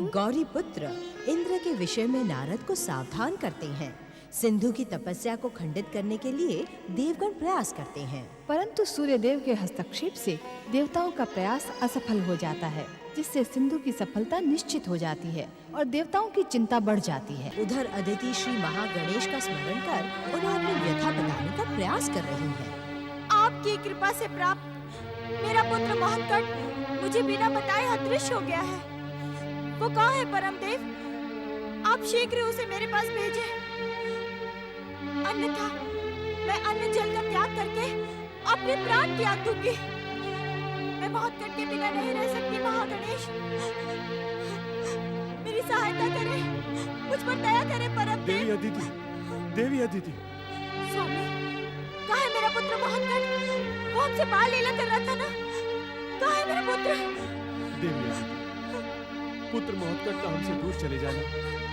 सूत गौरी पुत्र इंद्र के विषय में नारद को सावधान करते हैं। सिंधु की तपस्या को खंडित करने के लिए देवगण प्रयास करते हैं, परंतु सूर्यदेव के हस्तक्षेप से देवताओं का प्रयास असफल हो जाता है, जिससे सिंधु की सफलता निश्चित हो जाती है और देवताओं की चिंता बढ़ जाती है। उधर अदिति श्री महागणेश का स्मरण कर उन्हें अपनी व्यथा बताने का प्रयास कर रही है। आपकी कृपा से प्राप्त मेरा पुत्र महंकट मुझे बिना बताए अदृश्य हो गया है। वो कहाँ है परमदेव? आप शीघ्र उसे मेरे पास भेजें, अन्यथा मैं अन्न जल का त्याग करके अपने प्राण त्याग दूंगी। मैं महंकट के बिना नहीं रह सकती। महागणेश, मेरी सहायता करें, मुझ पर दया करें परमदेव। देवी अदिति। स्वामी, कहाँ है मेरा पुत्र महंकट? वो हमसे बाल लीला कर रहा था ना? कहाँ है मेरा पुत्र? देवी अदिति, पुत्र महत्कट का हमसे दूर चले जाना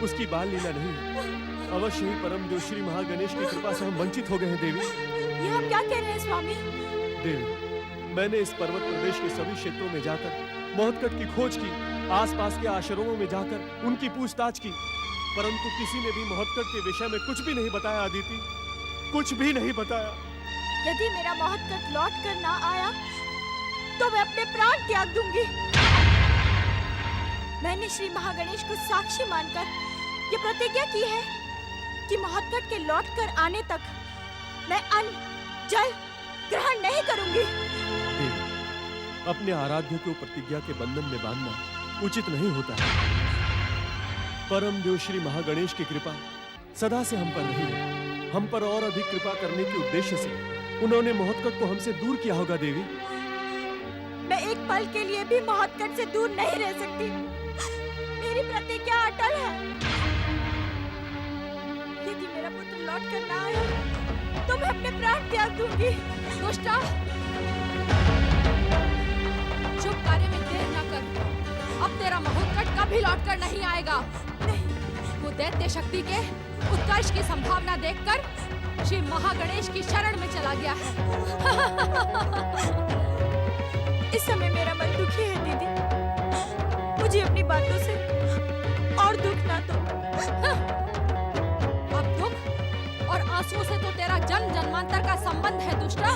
उसकी बाल लीला नहीं है। अवश्य ही परम देव श्री महागणेश की कृपा से हम वंचित हो गए हैं देवी। ये हम क्या कह रहे हैं स्वामी? देवी, मैंने इस पर्वत प्रदेश के सभी क्षेत्रों में जाकर महत्कट की खोज की, आसपास के आश्रमों में जाकर उनकी पूछताछ की, परंतु किसी ने भी महत्कट के विषय में कुछ भी नहीं बताया। अदिति, कुछ भी नहीं बताया। यदि मेरा महत्कट लौट कर ना आया तो मैं अपने प्राण त्याग दूंगी। मैंने श्री महागणेश को साक्षी मानकर ये प्रतिज्ञा की है कि महत्कट के लौट कर आने तक मैं अन्न जल ग्रहण नहीं करूंगी। देवी, अपने आराध्य को प्रतिज्ञा के बंधन में बांधना उचित नहीं होता है। परम देव श्री महागणेश की कृपा सदा से हम पर रही है। हम पर और अधिक कृपा करने के उद्देश्य से उन्होंने महत्कट को हमसे दूर किया होगा। देवी, मैं एक पल के लिए भी महत्कट से दूर नहीं रह सकती। मेरी प्रतिज्ञा अटल है। यदि मेरा पुत्र लौट कर ना आया तो मैं अपने प्राण त्याग दूंगी। दुष्टा, शुभ कार्य में देर न कर। अब तेरा महत्कट कभी लौट कर नहीं आएगा। नहीं। वो दैत्य शक्ति के उत्कर्ष की संभावना देखकर श्री महागणेश की शरण में चला गया है। इस समय मेरा मन दुखी है दीदी। मुझे अपनी बातों से और दुख ना दो। अब दुख और आंसुओं से तो तेरा जन्म जन्मांतर का संबंध है दुष्टा।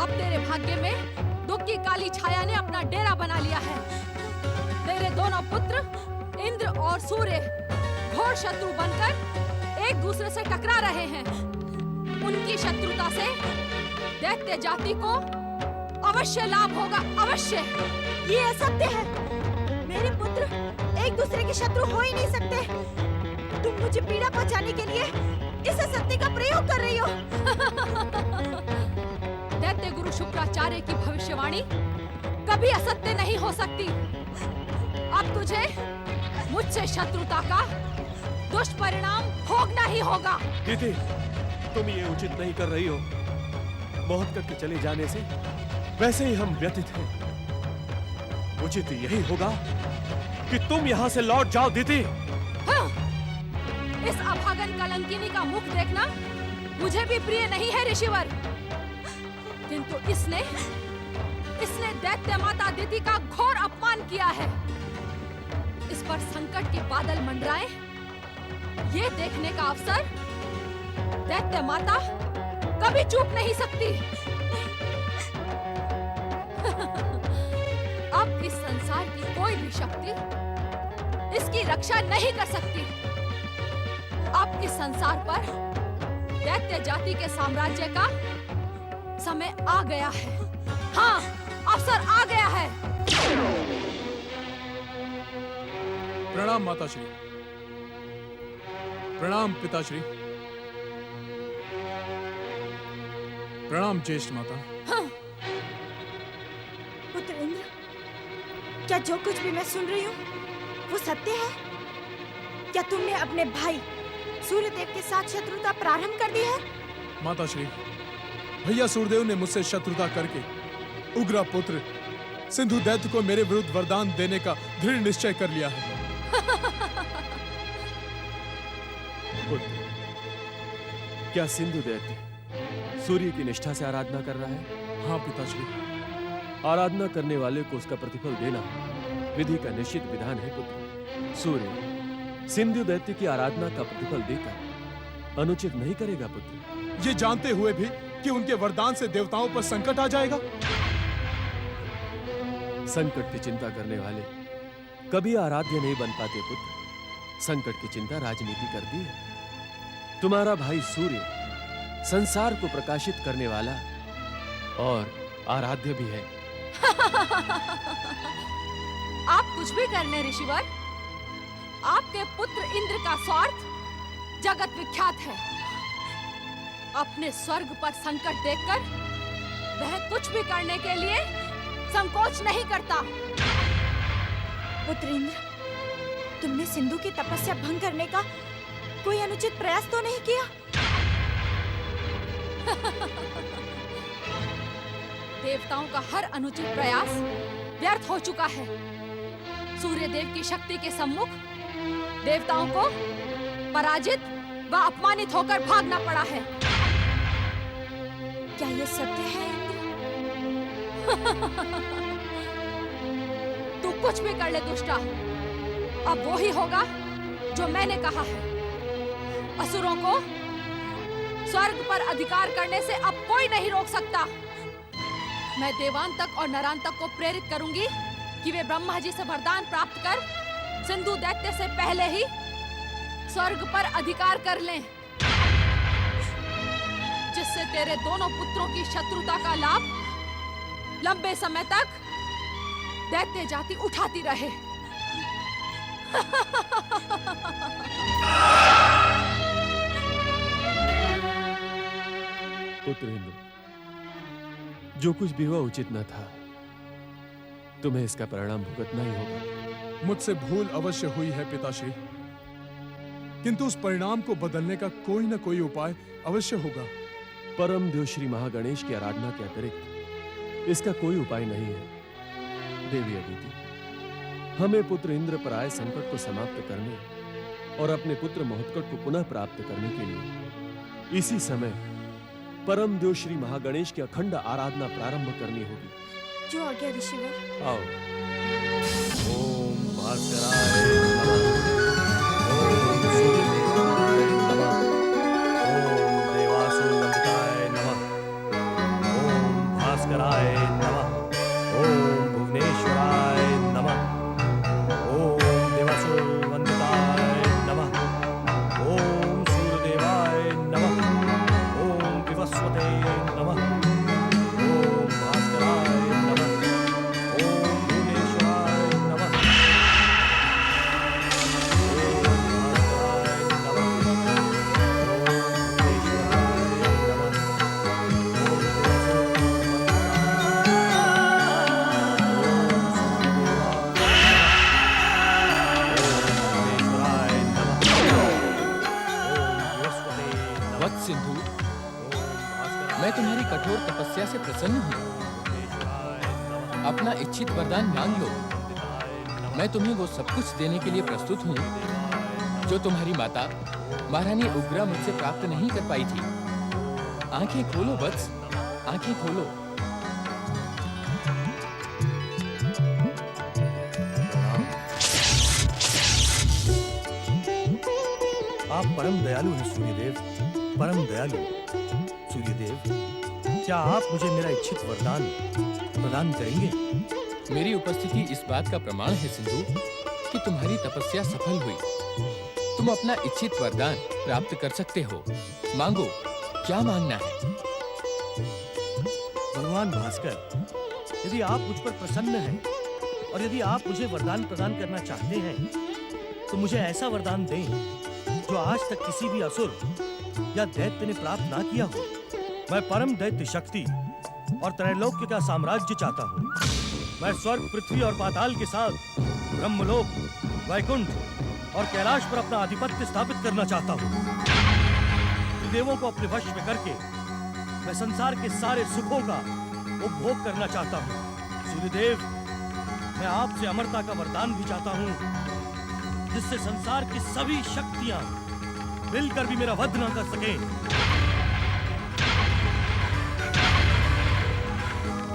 अब तेरे भाग्य में दुख की काली छाया ने अपना डेरा बना लिया है। तेरे दोनों पुत्र इंद्र और सूर्य घोर शत्रु बनकर एक दूसरे से टकरा रहे हैं। उनकी शत्रुता से दैत्य जाति को अवश्य लाभ होगा, अवश्य। ये असत्य है। मेरे पुत्र एक दूसरे के शत्रु हो ही नहीं सकते। तुम मुझे पीड़ा पहुंचाने के लिए इस असत्य का प्रयोग कर रही हो। दैत्य गुरु शुक्राचार्य की भविष्यवाणी कभी असत्य नहीं हो सकती। अब तुझे मुझसे शत्रुता का दुष्परिणाम भोगना ही होगा। दीदी, तुम ये उचित नहीं कर रही हो। महत्कट के चले जाने से वैसे ही हम व्यथित हैं। उचित यही होगा कि तुम यहाँ से लौट जाओ दीदी। हाँ, इस अभागन कलंकिनी का मुख देखना मुझे भी प्रिय नहीं है ऋषिवर, किंतु इसने दैत्य माता दिति का घोर अपमान किया है। इस पर संकट के बादल मंडराए, ये देखने का अवसर दैत्य माता कभी चूक नहीं सकती। अब इस संसार की कोई भी शक्ति इसकी रक्षा नहीं कर सकती। अब इस संसार पर दैत्य जाति के साम्राज्य का समय आ गया है। हाँ, अवसर आ गया है। प्रणाम माताश्री। प्रणाम पिताश्री। प्रणाम ज्येष्ठ माता। हाँ। पुत्र इंद्र, क्या जो कुछ भी मैं सुन रही हूँ वो सत्य है? क्या तुमने अपने भाई सूर्यदेव के साथ शत्रुता प्रारंभ कर दी है? माताश्री, भैया सूर्यदेव ने मुझसे शत्रुता करके उग्र पुत्र सिंधु दैत्य को मेरे विरुद्ध वरदान देने का दृढ़ निश्चय कर लिया है। पुत्र, क्या सिंधु दैत्य सूर्य की निष्ठा से आराधना कर रहा है? हाँ पिताश्री। आराधना करने वाले को उसका प्रतिफल देना विधि का निश्चित विधान है पुत्र। सूर्य सिंधु दैत्य की आराधना का प्रतिफल देकर अनुचित नहीं करेगा पुत्र। ये जानते हुए भी कि उनके वरदान से देवताओं पर संकट आ जाएगा। संकट की चिंता करने वाले कभी आराध्य नहीं बन पाते पुत्र। संकट की चिंता राजनीति कर दी है। तुम्हारा भाई सूर्य संसार को प्रकाशित करने वाला और आराध्य भी है। आप कुछ भी कर लें ऋषिवर, आपके पुत्र इंद्र का स्वार्थ जगत विख्यात है। अपने स्वर्ग पर संकट देखकर वह कुछ भी करने के लिए संकोच नहीं करता। पुत्र इंद्र, तुमने सिंधु की तपस्या भंग करने का कोई अनुचित प्रयास तो नहीं किया? देवताओं का हर अनुचित प्रयास व्यर्थ हो चुका है। सूर्य देव की शक्ति के सम्मुख देवताओं को पराजित व अपमानित होकर भागना पड़ा है। क्या ये सत्य है इंद्र? तू कुछ भी कर ले दुष्टा, अब वो ही होगा जो मैंने कहा है। असुरों को स्वर्ग पर अधिकार करने से अब कोई नहीं रोक सकता। मैं देवांतक और नरांतक को प्रेरित करूंगी कि वे ब्रह्मा जी से वरदान प्राप्त कर सिंधु दैत्य से पहले ही स्वर्ग पर अधिकार कर लें, जिससे तेरे दोनों पुत्रों की शत्रुता का लाभ लंबे समय तक दैत्य जाति उठाती रहे। पुत्र इंद्र, जो कुछ भी हुआ उचित न था। तुम्हें इसका परिणाम भुगतना ही होगा। मुझसे भूल अवश्य हुई है पिताश्री, किंतु उस परिणाम को बदलने का कोई न कोई उपाय अवश्य होगा। परम देव श्री महागणेश की आराधना के अतिरिक्त इसका कोई उपाय नहीं है। देवी अदिति, हमें पुत्र इंद्र पर आए संकट को समाप्त करने और अपने पुत्र महोत्कट को पुनः प्राप्त करने के लिए इसी समय परम देव श्री महागणेश की अखंड आराधना प्रारंभ करनी होगी। जो आज्ञा ऋषिवर। आओ। ओम भास्कराय नमः। ओम सूर्यदेवाय नमः। ओम देवासुरवंदिताय नमः। ओम भास्कराय नमः। ओम भुवनेश्वराय नमः। ओम देवासुरवंदिताय नमः। ओम सूर्यदेवाय नमः। ओम विवस्वते नमः। ओम भास्कराय नमः। ओम भुवनेश्वराय नमः। वत्स सिंधु, मैं तुम्हारी कठोर तपस्या से प्रसन्न हूँ। अपना इच्छित वरदान मांग लो। मैं तुम्हें वो सब कुछ देने के लिए प्रस्तुत हूँ जो तुम्हारी माता महारानी उग्रा मुझसे प्राप्त नहीं कर पाई थी। आंखें खोलो वत्स, आंखें खोलो। आप परम दयालु हैं सूर्यदेव, परम दयालु। सूर्यदेव, क्या आप मुझे मेरा इच्छित वरदान प्रदान करेंगे? मेरी उपस्थिति इस बात का प्रमाण है सिंधु कि तुम्हारी तपस्या सफल हुई। तुम अपना इच्छित वरदान प्राप्त कर सकते हो। मांगो, क्या मांगना है? भगवान भास्कर, यदि आप मुझ पर प्रसन्न हैं और यदि आप मुझे वरदान प्रदान करना चाहते हैं, तो मुझे ऐसा वरदान दें जो आज तक किसी भी असुर या दैत्य ने प्राप्त ना किया हो। मैं परम दैत्य शक्ति और त्रैलोक्य का साम्राज्य चाहता हूँ। मैं स्वर्ग, पृथ्वी और पाताल के साथ ब्रह्मलोक, वैकुंठ और कैलाश पर अपना आधिपत्य स्थापित करना चाहता हूँ। देवों को अपने वश में करके मैं संसार के सारे सुखों का उपभोग करना चाहता हूँ। सूर्यदेव, मैं आपसे अमरता का वरदान भी चाहता हूँ, जिससे संसार की सभी शक्तियां मिलकर भी मेरा वध न कर सके।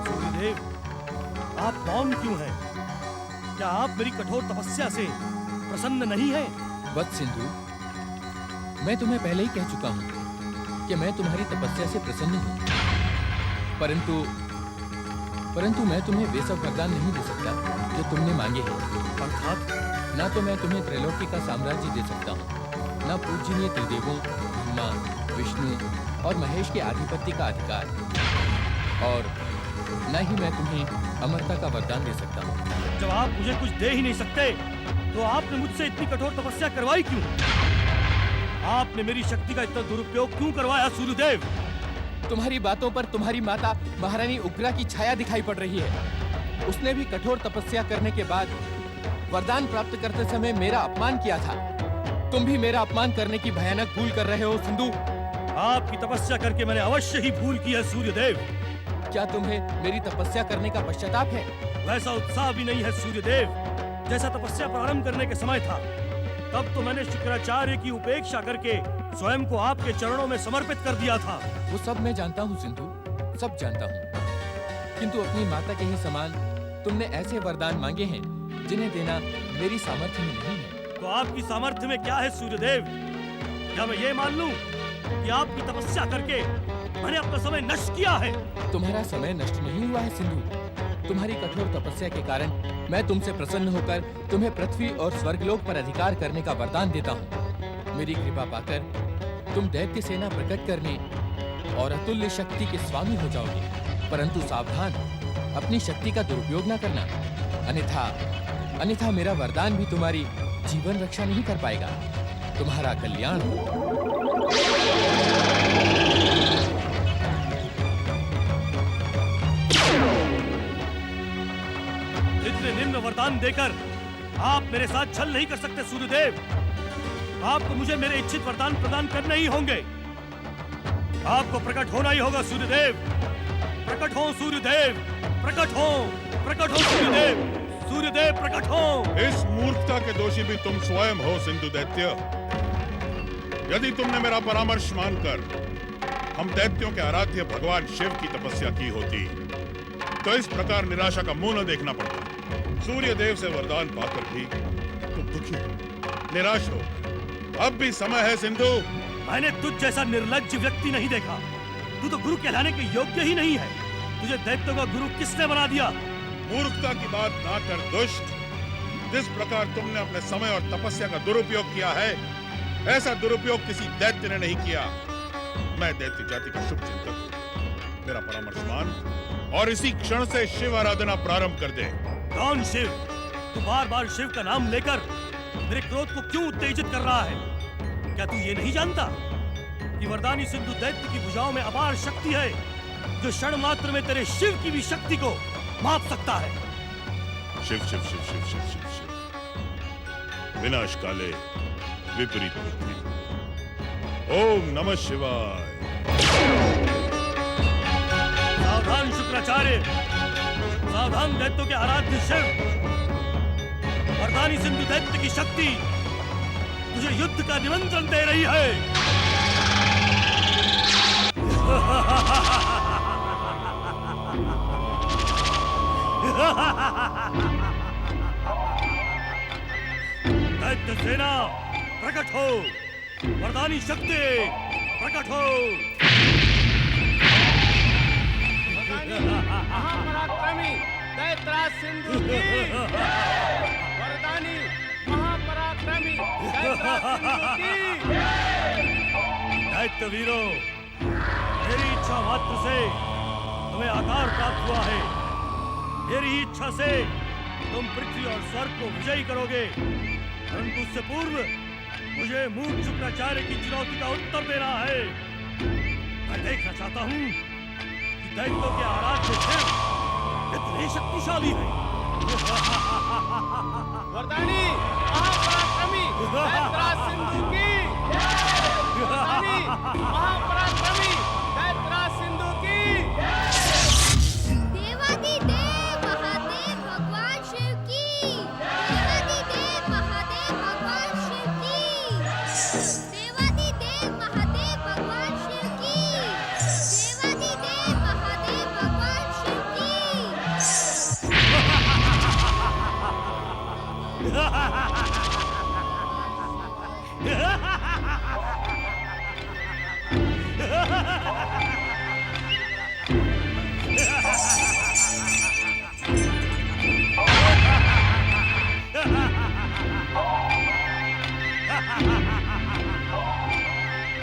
सूर्यदेव, आप मौन क्यों हैं? क्या आप मेरी कठोर तपस्या से प्रसन्न नहीं है? वत्स सिंधु, मैं तुम्हें पहले ही कह चुका हूँ कि मैं तुम्हारी तपस्या से प्रसन्न हूँ, परंतु मैं तुम्हें वे सब वरदान नहीं दे सकता जो तुमने मांगे हैं। अर्थात ना तो मैं तुम्हें त्रैलोक्य का साम्राज्य दे सकता हूँ, ना पूजनीय त्रिदेवों ब्रह्मा, विष्णु और महेश के आधिपत्य का अधिकार, और न ही मैं तुम्हें अमरता का वरदान दे सकता हूँ। जब आप मुझे कुछ दे ही नहीं सकते, तो आपने मुझसे इतनी कठोर तपस्या करवाई क्यों? आपने मेरी शक्ति का इतना दुरुपयोग क्यों करवाया सूर्यदेव? तुम्हारी बातों पर तुम्हारी माता महारानी उग्रा की छाया दिखाई पड़ रही है। उसने भी कठोर तपस्या करने के बाद वरदान प्राप्त करते समय मेरा अपमान किया था। तुम भी मेरा अपमान करने की भयानक भूल कर रहे हो सिंधु। आपकी तपस्या करके मैंने अवश्य ही भूल की है सूर्यदेव। क्या तुम्हें मेरी तपस्या करने का पश्चाताप है? वैसा उत्साह भी नहीं है सूर्यदेव जैसा तपस्या प्रारंभ करने के समय था। तब तो मैंने शुक्राचार्य की उपेक्षा करके स्वयं को आपके चरणों में समर्पित कर दिया था। वो सब मैं जानता हूँ सिंधु, सब जानता हूँ, किंतु अपनी माता के ही समान तुमने ऐसे वरदान मांगे हैं जिन्हें देना मेरी सामर्थ्य में नहीं है। तो आपकी सामर्थ्य में क्या है सूर्यदेव? क्या मैं ये मान लूं कि आपकी तपस्या करके मैंने अपना समय नष्ट किया है? तुम्हारा समय नष्ट नहीं हुआ है सिंधु। तुम्हारी कठोर तपस्या के कारण मैं तुमसे प्रसन्न होकर तुम्हें पृथ्वी और स्वर्गलोक पर अधिकार करने का वरदान देता हूँ। मेरी कृपा पाकर तुम दैत्य सेना प्रकट करने और अतुल्य शक्ति के स्वामी हो जाओगे, परंतु सावधान, अपनी शक्ति का दुरुपयोग न करना, अन्यथा मेरा वरदान भी तुम्हारी जीवन रक्षा नहीं कर पाएगा। तुम्हारा कल्याण हो। इतने निम्न वरदान देकर आप मेरे साथ छल नहीं कर सकते सूर्यदेव। आपको मुझे मेरे इच्छित वरदान प्रदान करने ही होंगे। आपको प्रकट होना ही होगा सूर्यदेव। प्रकट हो सूर्यदेव, प्रकट हो सूर्यदेव, सूर्यदेव प्रकट हो। इस मूर्खता के दोषी भी तुम स्वयं हो सिंधु दैत्य। यदि तुमने मेरा परामर्श मानकर हम दैत्यों के आराध्य भगवान शिव की तपस्या की होती तो इस प्रकार निराशा का मुंह न देखना पड़ता। सूर्यदेव से वरदान पाकर भी तुम दुखी हो, निराश हो। अब भी समय है सिंधु। मैंने तुझ जैसा निर्लज्ज व्यक्ति नहीं देखा। तू तो गुरु कहलाने के योग्य ही नहीं है। तुझे दैत्यों का गुरु किसने बना दिया? मूर्खता की बात ना कर दुष्ट। जिस प्रकार तुमने अपने समय और तपस्या का दुरुपयोग किया है, ऐसा दुरुपयोग किसी दैत्य ने नहीं किया। मैं दैत्य जाति का शुभ चिंतक हूँ। मेरा परामर्श मान और इसी क्षण से शिव आराधना प्रारंभ कर दे। कौन शिव? तू बार बार शिव का नाम लेकर मेरे क्रोध को क्यों उत्तेजित कर रहा है? क्या तू ये नहीं जानता कि वरदानी सिंधु दैत्य की भुजाओं में अपार शक्ति है जो क्षण मात्र में तेरे शिव की भी शक्ति को माप सकता है? शिव शिव शिव शिव शिव शिव शिव विनाश काले विपरीत बुद्धि। ओम नमः शिवाय। सावधान शुक्राचार्य, सावधान दैत्यों के आराध्य शिव। वरदानी सिंधु दैत्य की शक्ति तुझे युद्ध का निमंत्रण दे रही है। दैत्य सेना प्रकट हो, वरदानी शक्ति प्रकट हो। महापराक्रमी दैत्यराज सिंधु की वरदानी महापराक्रमी दैत्यराज सिंधु की। दैत्य वीरों, मेरी इच्छा मात्र से तुम्हें आकार प्राप्त हुआ है। मेरी ही इच्छा से तुम पृथ्वी और स्वर्ग को विजयी करोगे, परंतु उससे पूर्व मुझे मूर्ख शुक्राचार्य की चुनौती का उत्तर देना है। मैं देखना चाहता हूँ कि दैत्यों के आराध्य शिव कितने शक्तिशाली है। वरदानी महापराक्रमी दैत्यराज सिंधु की। वरदानी महापराक्रमी दैत्यराज सिंधु की। देवादिदेव महादेव भगवान शिव की। देवादिदेव महादेव भगवान शिव की। देवादिदेव महादेव भगवान शिव की। देवादिदेव महादेव भगवान शिव की।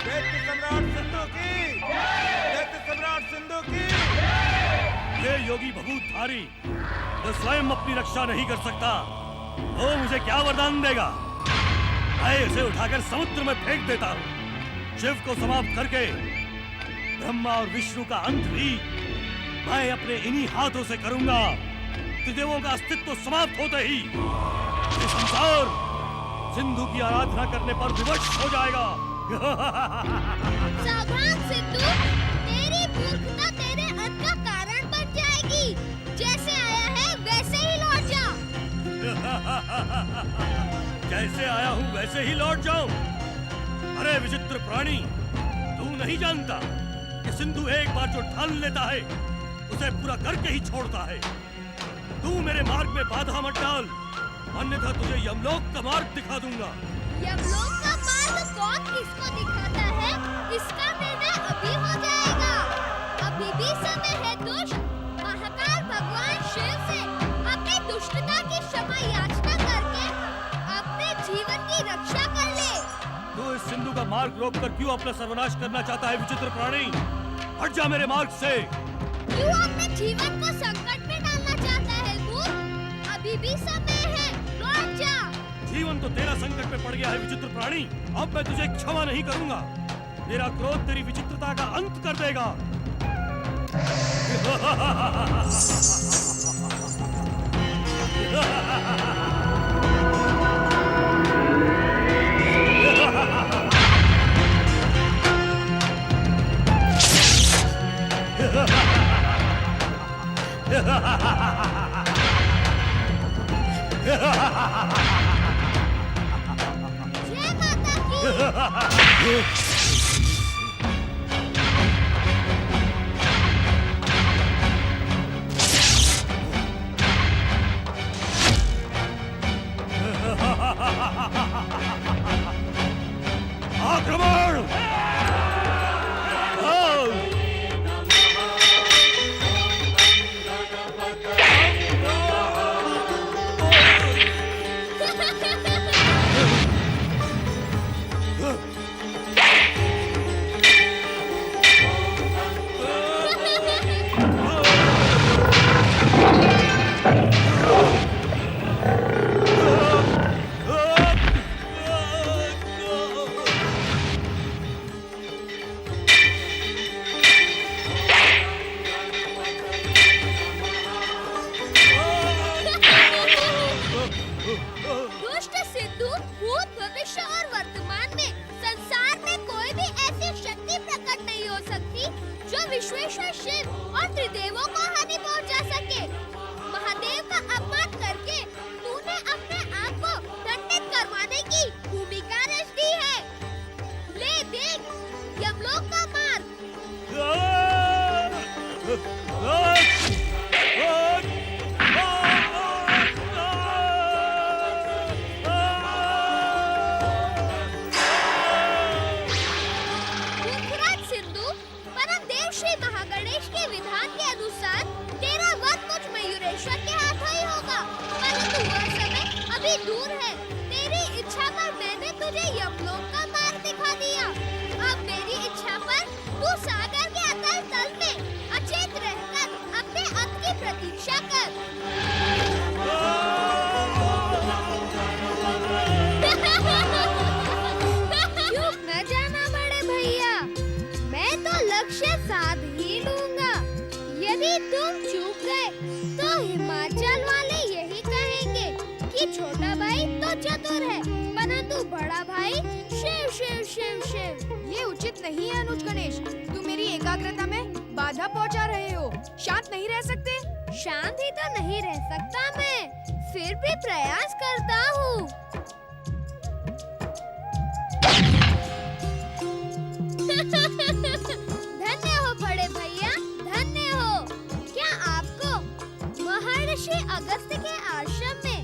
दैत्य सम्राट सिंधु की, दैत्य सम्राट सिंधु की। ये योगी भभूतधारी जो स्वयं अपनी रक्षा नहीं कर सकता, वो मुझे क्या वरदान देगा? मैं इसे उठाकर समुद्र में फेंक देता हूँ। शिव को समाप्त करके ब्रह्मा और विष्णु का अंत भी मैं अपने इन्हीं हाथों से करूंगा। त्रिदेवों का अस्तित्व समाप्त होते ही ये संसार सिंधु की आराधना करने पर विवश हो जाएगा। सावधान सिंधु, तेरी मूर्खता तेरे अंत का कारण बन जाएगी। जैसे आया है वैसे ही लौट जा। जैसे आया हूँ वैसे ही लौट जाऊं? अरे विचित्र प्राणी, तू नहीं जानता कि सिंधु एक बार जो ठान लेता है उसे पूरा करके ही छोड़ता है। तू मेरे मार्ग में बाधा मत डाल, अन्यथा तुझे यमलोक का मार्ग दिखा दूंगा। यमलोक का मार्ग कौन किसको दिखाता है, इसका निर्णय अभी हो जाएगा। अभी भी समय है दुष्ट, महाकाल भगवान शिव से अपनी दुष्टता की क्षमा याचना करके अपने जीवन की रक्षा कर ले। तू इस सिंधु का मार्ग रोककर क्यों अपना सर्वनाश करना चाहता है विचित्र प्राणी? हट जा मेरे मार्ग से। क्यों अपने जीवन को संकट में डालना चाहता है मूर्ख? अभी भी समय है, लौट जा। जीवन तो तेरा संकट में पड़ गया है विचित्र प्राणी। अब मैं तुझे क्षमा नहीं करूंगा। तेरा क्रोध तेरी विचित्रता का अंत कर देगा। जय माता की। आक्रमण! दुष्ट सिंधु भूत भविष्य और वर्तमान में संसार में कोई भी ऐसी शक्ति प्रकट नहीं हो सकती जो विश्वेश्वर शिव और त्रिदेवों को हानि पहुंचा सके। महादेव का अपमान करके तूने अपने आप को दंडित करवाने की भूमिका रच दी है। ले देख यमलोक का मार्ग। मूर्खराज सिंधु, परम देव श्री महागणेश के विधान के अनुसार तेरा वध मुझ मयूरेश्वर के हाथों ही होगा, परंतु वह समय अभी दूर है। तेरी इच्छा पर मैंने तुझे यमलोक का मार्ग दिखा दिया। अब मेरी इच्छा पर तू सागर के अतल तल में अचेत रहकर अपने अंत की प्रतीक्षा कर। चुप न जाना बड़े भैया, मैं तो लक्ष्य साध ही लूंगा। यदि तुम चूक गए तो हिमाचल वाले यही कहेंगे कि छोटा भाई तो चतुर है, परंतु बड़ा भाई शिव शिव शिव शिव। ये उचित नहीं है अनुज गणेश, तुम मेरी एकाग्रता में बाधा पहुंचा रहे हो। शांत नहीं रह सकते? शांत ही तो नहीं रह सकता मैं, फिर भी प्रयास करता हूँ। धन्य हो बड़े भैया, धन्य हो। क्या आपको महर्षि अगस्त्य के आश्रम में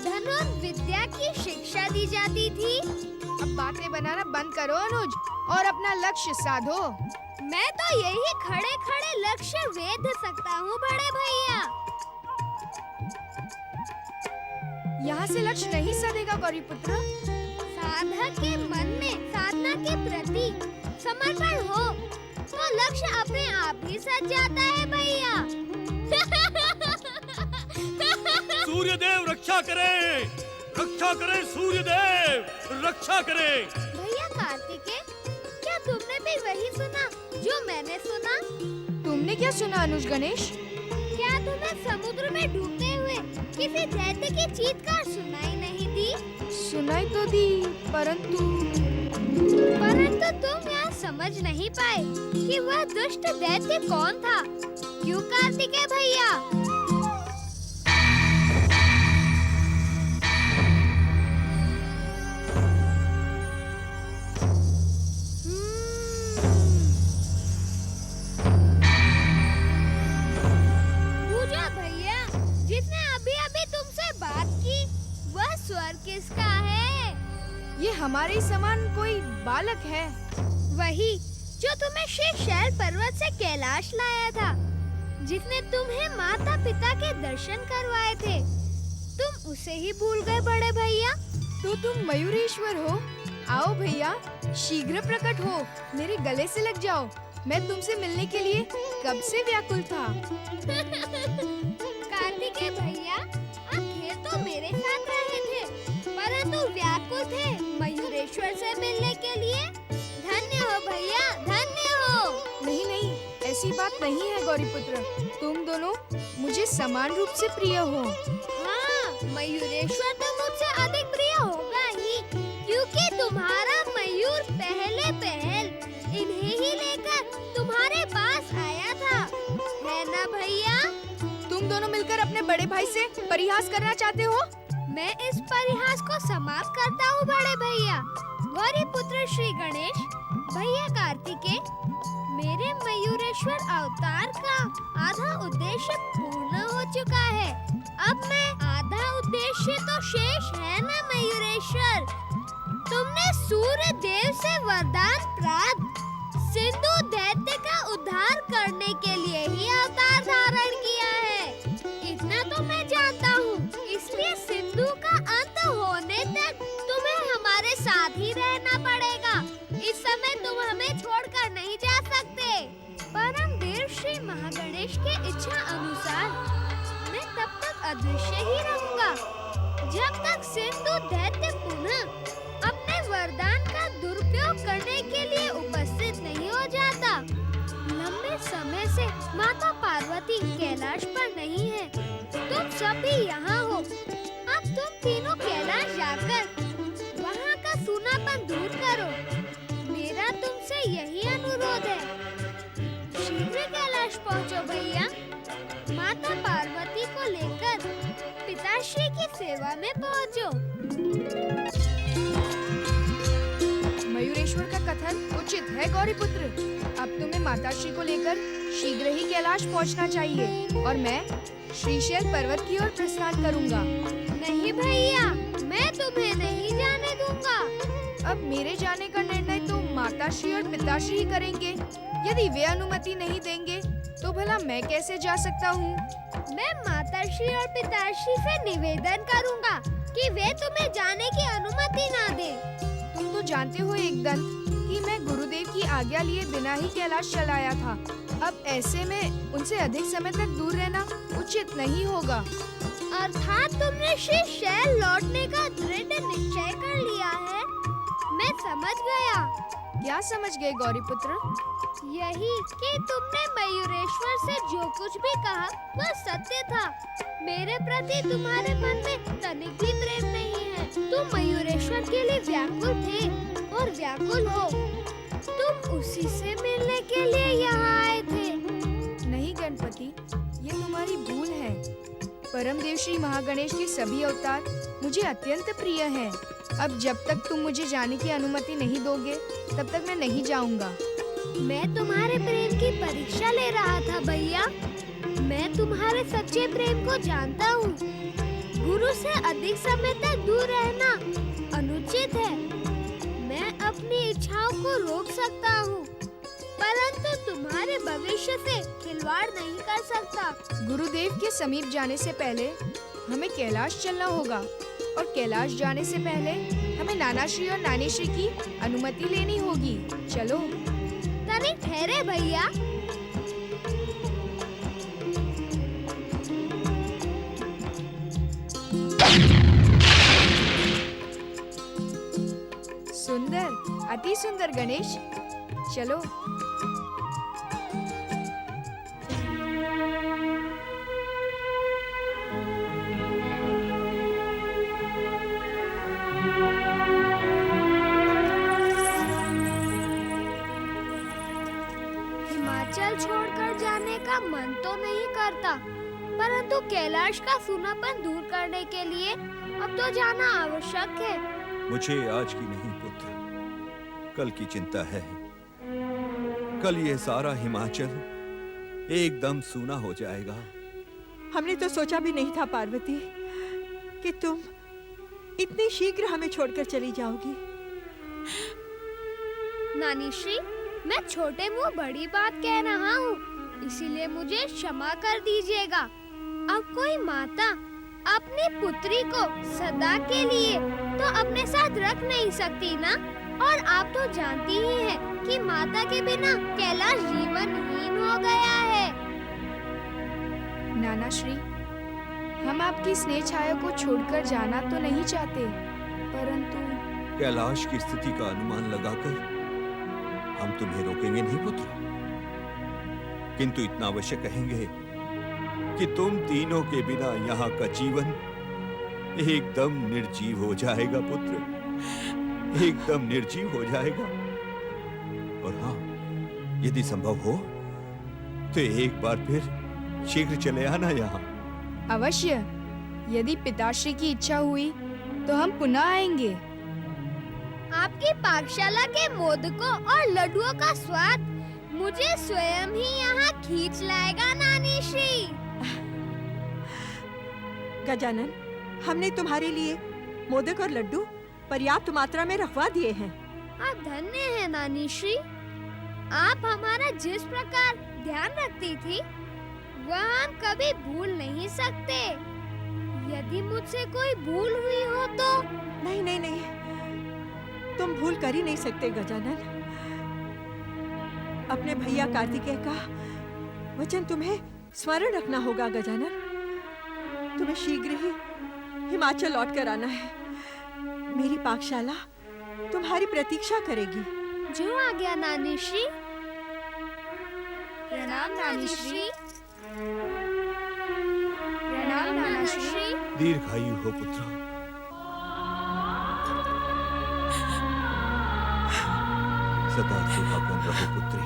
धनुर्विद्या की शिक्षा दी जाती थी? अब बातें बनाना बंद करो अनुज और अपना लक्ष्य साधो। मैं तो यही खड़े खड़े लक्ष्य वेध सकता हूँ बड़े भैया। यहाँ से लक्ष्य नहीं सधेगा गौरीपुत्र। साधक के मन में साधना के प्रति समर्पण हो तो लक्ष्य अपने आप ही सज जाता है भैया। सूर्यदेव रक्षा करें, रक्षा करें, सूर्यदेव रक्षा करें। भैया कार्तिकेय, क्या तुमने भी वही सुना जो मैंने सुना? तुमने क्या सुना अनुज गणेश? क्या तुम्हें समुद्र में डूबते हुए किसी दैत्य की चीत्कार सुनाई नहीं दी? सुनाई तो दी, परंतु तुम यहाँ समझ नहीं पाए कि वह दुष्ट दैत्य कौन था। क्यों कार्तिकेय भैया? पूजा भैया, जिसने अभी अभी तुमसे बात की, वह स्वर किसका है? ये हमारे समान कोई बालक है। वही जो तुम्हें शेषशैल पर्वत से कैलाश लाया था, जिसने तुम्हें माता पिता के दर्शन करवाए थे। तुम उसे ही भूल गए बड़े भैया? तो तुम मयूरेश्वर हो? आओ भैया, शीघ्र प्रकट हो, मेरे गले से लग जाओ। मैं तुमसे मिलने के लिए कब से व्याकुल था। कार्तिकेय भैया, आप थे तो मेरे साथ रहे थे, परंतु व्याकुल थे मयूरेश्वर से मिलने के लिए। धन्य हो भैया, धन्य हो। नहीं नहीं, ऐसी बात नहीं है गौरीपुत्र। तुम दोनों मुझे समान रूप से प्रिय हो। हाँ, मयूरेश्वर तो मुझसे अधिक प्रिय होगा ही, क्योंकि तुम्हारा मयूर पहले पहल इन्हें ही लेकर तुम्हारे पास आया था, है ना भैया? तुम दोनों मिलकर अपने बड़े भाई से परिहास करना चाहते हो? मैं इस परिहास को समाप्त करता हूँ बड़े भैया। गौरीपुत्र श्री गणेश, भैया कार्तिकेय, मेरे मयूरेश्वर अवतार का आधा उद्देश्य पूर्ण हो चुका है। अब मैं आधा उद्देश्य तो शेष है ना मयूरेश्वर। तुमने सूर्य देव से वरदान प्राप्त सिंधु दैत्य का उद्धार करने के लिए ही अवतार धारण किया है। इतना तो मैं जानता हूँ, इसलिए सिंधु का अंत होने तक तुम्हें हमारे साथ ही रहना पड़ेगा। इस समय तुम हमें छोड़कर नहीं जा सकते। परम देव श्री महागणेश के इच्छा अनुसार मैं तब तक अदृश्य ही रहूंगा, जब तक सिंधु दैत्य पुनः अपने वरदान का दुरुपयोग करने के लिए उपस्थित नहीं हो जाता। लंबे समय से माता पार्वती कैलाश पर नहीं है। तुम सब भी यहाँ हो। अब तुम तीनों कैलाश जाकर वहाँ का सूनापन दूर करो। मेरा तुमसे यही अनुरोध है। शीघ्र कैलाश पहुँचो भैया। माता पार्वती को लेकर पिताश्री की सेवा में पहुँचो। मयूरेश्वर का कथन उचित है गौरीपुत्र। अब तुम्हें माताश्री को लेकर शीघ्र ही कैलाश पहुंचना चाहिए और मैं श्रीशैल पर्वत की ओर प्रस्थान करूंगा। नहीं भैया, मैं तुम्हें नहीं जाने दूंगा। अब मेरे जाने का निर्णय तो माताश्री और पिताश्री ही करेंगे। यदि वे अनुमति नहीं देंगे तो भला मैं कैसे जा सकता हूँ? मैं माताश्री और पिताश्री से निवेदन करूंगा कि वे तुम्हें जाने की अनुमति ना दें। तुम तो जानते हो एकदंत कि मैं गुरुदेव की आज्ञा लिए बिना ही कैलाश चलाया था। अब ऐसे में उनसे अधिक समय तक दूर रहना उचित नहीं होगा। अर्थात तुमने शेषशैल लौटने का दृढ़ निश्चय कर लिया है। मैं समझ गया। क्या समझ गए गौरीपुत्र? यही कि तुमने मयूरेश्वर से जो कुछ भी कहा वह सत्य था। मेरे प्रति तुम्हारे मन में तनिक भी प्रेम नहीं है। तुम मयूरेश्वर के लिए व्याकुल थे और व्याकुल हो। तुम उसी से मिलने के लिए यहाँ आए थे। नहीं गणपति, ये तुम्हारी भूल है। परमदेव श्री महागणेश के सभी अवतार मुझे अत्यंत प्रिय हैं। अब जब तक तुम मुझे जाने की अनुमति नहीं दोगे तब तक मैं नहीं जाऊंगा। मैं तुम्हारे प्रेम की परीक्षा ले रहा था भैया। मैं तुम्हारे सच्चे प्रेम को जानता हूँ। गुरु से अधिक समय तक दूर रहना अनुचित है। मैं अपनी इच्छाओं को रोक सकता हूँ, परंतु तुम्हारे भविष्य से खिलवाड़ नहीं कर सकता। गुरुदेव के समीप जाने से पहले हमें कैलाश चलना होगा और कैलाश जाने से पहले हमें नानाश्री और नानीश्री की अनुमति लेनी होगी। चलो। तनी ठहरे भैया। सुंदर, अति सुंदर गणेश। चलो। हिमाचल छोड़कर जाने का मन तो नहीं करता, परंतु कैलाश का सूनापन दूर करने के लिए अब तो जाना आवश्यक है। मुझे आज की नहीं पुत्र, कल की चिंता है। कल ये सारा हिमाचल एकदम सूना हो जाएगा। हमने तो सोचा भी नहीं था पार्वती कि तुम इतनी शीघ्र हमें छोड़कर चली जाओगी। नानी श्री, मैं छोटे मुंह बड़ी बात कह रहा हूँ, इसीलिए मुझे क्षमा कर दीजिएगा। अब कोई माता अपनी पुत्री को सदा के लिए तो अपने साथ रख नहीं सकती ना। और आप तो जानती ही हैं कि माता के बिना कैलाश जीवनहीन हो गया है। नानाश्री, हम आपकी स्नेह छाया को छोड़कर जाना तो नहीं चाहते, परंतु कैलाश की स्थिति का अनुमान लगाकर हम तुम्हें रोकेंगे नहीं पुत्र, किंतु इतना अवश्य कहेंगे कि तुम तीनों के बिना यहाँ का जीवन एकदम निर्जीव हो जाएगा पुत्र, एकदम निर्जीव हो जाएगा। और हाँ, यदि संभव हो तो एक बार फिर शीघ्र चले आना यहाँ। अवश्य, यदि पिताश्री की इच्छा हुई तो हम पुनः आएंगे। आपकी पाकशाला के मोदकों और लड्डुओं का स्वाद मुझे स्वयं ही यहाँ खींच लाएगा नानी श्री। गजानन, हमने तुम्हारे लिए मोदक और लड्डू पर्याप्त मात्रा में रखवा दिए हैं। आप धन्य हैं नानी श्री। आप हमारा जिस प्रकार ध्यान रखती थी वह हम कभी भूल नहीं सकते। यदि मुझसे कोई भूल हुई हो तो। नहीं नहीं नहीं, तुम भूल कर ही नहीं सकते गजानन। अपने भैया कार्तिकेय का वचन तुम्हें स्मरण रखना होगा गजानन। तुम्हें शीघ्र ही हिमाचल लौट कर आना है। मेरी पाकशाला तुम्हारी प्रतीक्षा करेगी। जो आ गया नानी श्री। प्रणाम नानी श्री। प्रणाम नानी श्री। दीर्घायु हो पुत्र। सदा सुहागन रहो पुत्री।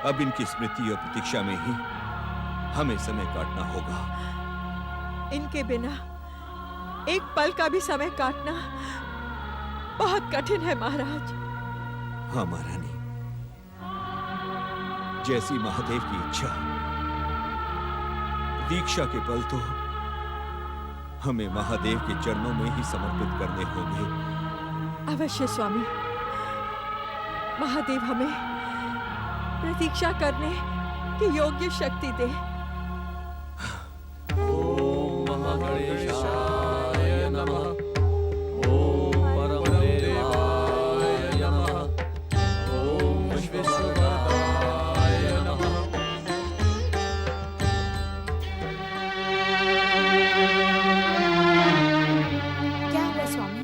अब इनकी स्मृति और प्रतीक्षा में ही हमें समय काटना होगा। इनके बिना एक पल का भी समय काटना बहुत कठिन है महाराज। हाँ महारानी, जैसी महादेव की इच्छा। प्रतीक्षा के पल तो हमें महादेव के चरणों में ही समर्पित करने होंगे। अवश्य स्वामी, महादेव हमें प्रतीक्षा करने की योग्य शक्ति दे। ओम महागणेशाय नमः। ओम परमदेवाय नमः। ओम विश्वकर्ताय नमः। क्या हुआ स्वामी?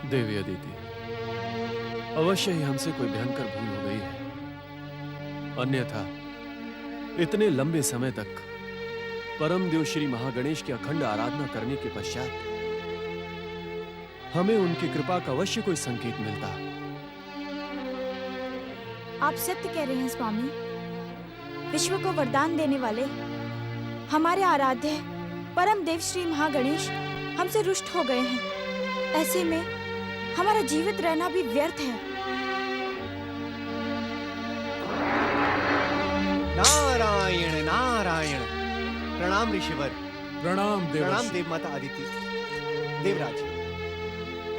देवी अदिति, अवश्य ही हमसे कोई भयंकर भूल हो गई है, अन्यथा इतने लंबे समय तक परम देव श्री महागणेश की अखंड आराधना करने के पश्चात हमें उनकी कृपा का अवश्य कोई संकेत मिलता। आप सत्य कह रहे हैं स्वामी। विश्व को वरदान देने वाले हमारे आराध्य परम देव श्री महागणेश हमसे रुष्ट हो गए हैं। ऐसे में हमारा जीवित रहना भी व्यर्थ है। नारायण नारायण। प्रणाम ऋषिवर। प्रणाम देव। प्रणाम देव माता अदिति। देवराज,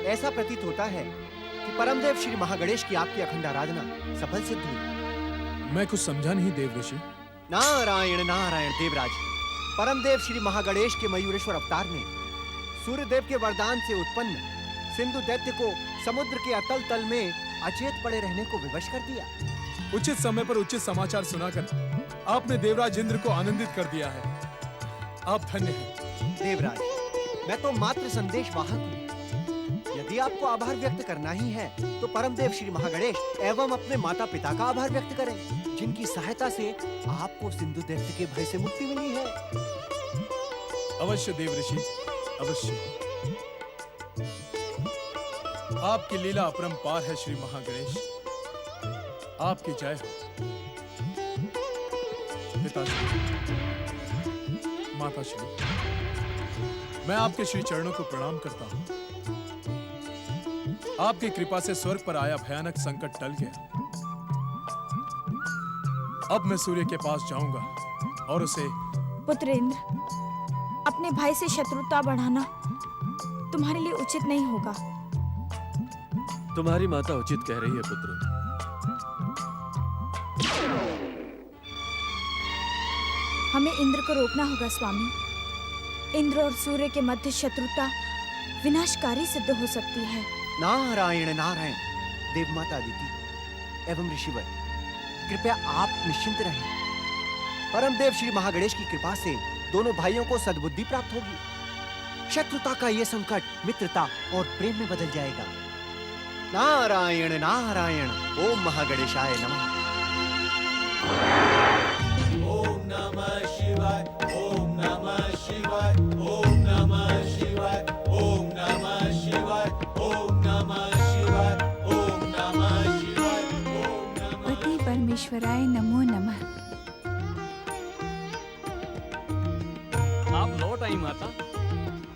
ऐसा प्रतीत होता है कि परमदेव श्री महागणेश की आपकी अखंड आराधना सफल सिद्ध हुई। मैं कुछ समझा नहीं देव ऋषि। नारायण नारायण। देवराज, परमदेव श्री महागणेश के मयूरेश्वर अवतार ने सूर्यदेव के वरदान से उत्पन्न सिंधु दैत्य को समुद्र के अतल तल में अचेत पड़े रहने को विवश कर दिया। उचित समय पर उचित समाचार सुनाकर आपने देवराज इंद्र को आनंदित कर दिया है। आप धन्य हैं। देवराज, मैं तो मात्र संदेश वाहक हूँ। यदि आपको आभार व्यक्त करना ही है तो परमदेव श्री महागणेश एवं अपने माता पिता का आभार व्यक्त करें, जिनकी सहायता से आपको सिंधु दैत्य के भय से मुक्ति मिली है। अवश्य देव ऋषि, अवश्य। आपकी लीला अपरंपार है श्री महागणेश। आपकी जय हो। पिताश्री, माताश्री, मैं आपके श्री चरणों को प्रणाम करता हूं। आपकी कृपा से स्वर्ग पर आया भयानक संकट टल गया। अब मैं सूर्य के पास जाऊंगा और उसे पुत्र इंद्र, अपने भाई से शत्रुता बढ़ाना तुम्हारे लिए उचित नहीं होगा। तुम्हारी माता उचित कह रही है पुत्र। हमें इंद्र को रोकना होगा स्वामी। इंद्र और सूर्य के मध्य शत्रुता विनाशकारी सिद्ध हो सकती है। नारायण नारायण। देव माता अदिति एवं ऋषिवर, कृपया आप निश्चिंत रहें। परमदेव श्री महागणेश की कृपा से दोनों भाइयों को सद्बुद्धि प्राप्त होगी। शत्रुता का ये संकट मित्रता और प्रेम में बदल जाएगा। नारायण नारायण। ओम महागणेशाय नमः। ओम नमः शिवाय। ओम नमः शिवाय। ओम नमः शिवाय। ओम नमः शिवाय। ओम नमः शिवाय। ओम नमः शिवाय। पति परमेश्वराय नमो नमः। आप लौट आई माता।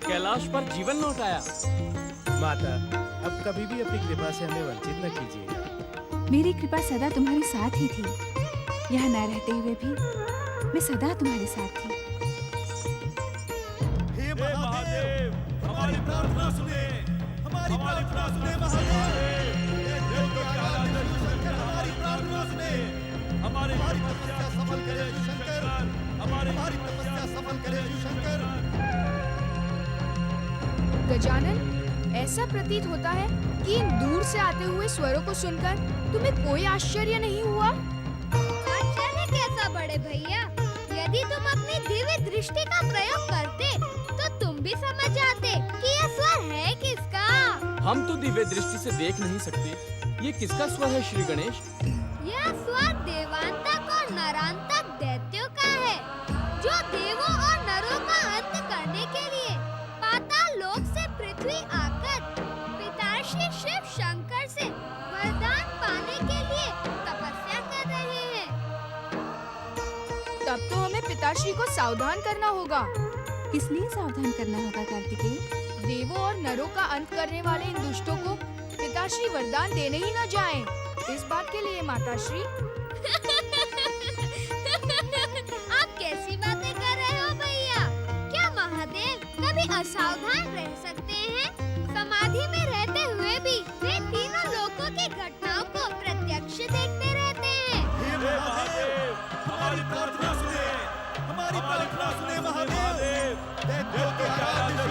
कैलाश पर जीवन लौट आया। माता, अब कभी भी अपनी कृपा से हमें वंचित न कीजिएगा। मेरी कृपा सदा तुम्हारी साथ ही थी। यहाँ न रहते हुए भी मैं सदा तुम्हारे साथ थी। हे महादेव, हमारी प्रार्थना सुने। हमारी प्रार्थना सुने महादेव। हमारी प्रार्थना सुने। हमारी तपस्या सफल करे शंकर। हमारी तपस्या सफल करे शंकर। गजानन, ऐसा प्रतीत होता है कि इन दूर से आते हुए स्वरों को सुनकर तुम्हें कोई आश्चर्य नहीं हुआ? आश्चर्य कैसा बड़े भैया? यदि तुम अपनी दिव्य दृष्टि का प्रयोग करते तो तुम भी समझ जाते कि यह स्वर है किसका। हम तो दिव्य दृष्टि से देख नहीं सकते। ये किसका स्वर है श्री गणेश? यह स्वर देवांतक और नरांतक दैत्यों का है, जो देवों और नरों का अंत करने के लिए पाताल लोक से पृथ्वी आकर पिताश्री शिव शंकर से वरदान पाने के लिए तपस्या कर रहे हैं। तब तो हमें पिताश्री को सावधान करना होगा। किस लिए सावधान करना होगा कार्तिकेय? देवों और नरों का अंत करने वाले इन दुष्टों को पिताश्री वरदान देने ही न जाएं। इस बात के लिए माताश्री। आप कैसी बातें कर रहे हो भैया? क्या महादेव कभी असावधान रह सकते हैं? समाधि में रहते हुए भी वे तीनों लोकों की घटनाओं को प्रत्यक्ष देखते रहते हैं। हे महादेव, हमारी प्रार्थना सुने। हमारी प्रार्थना सुने महादेव। दैत्यों के आराध्य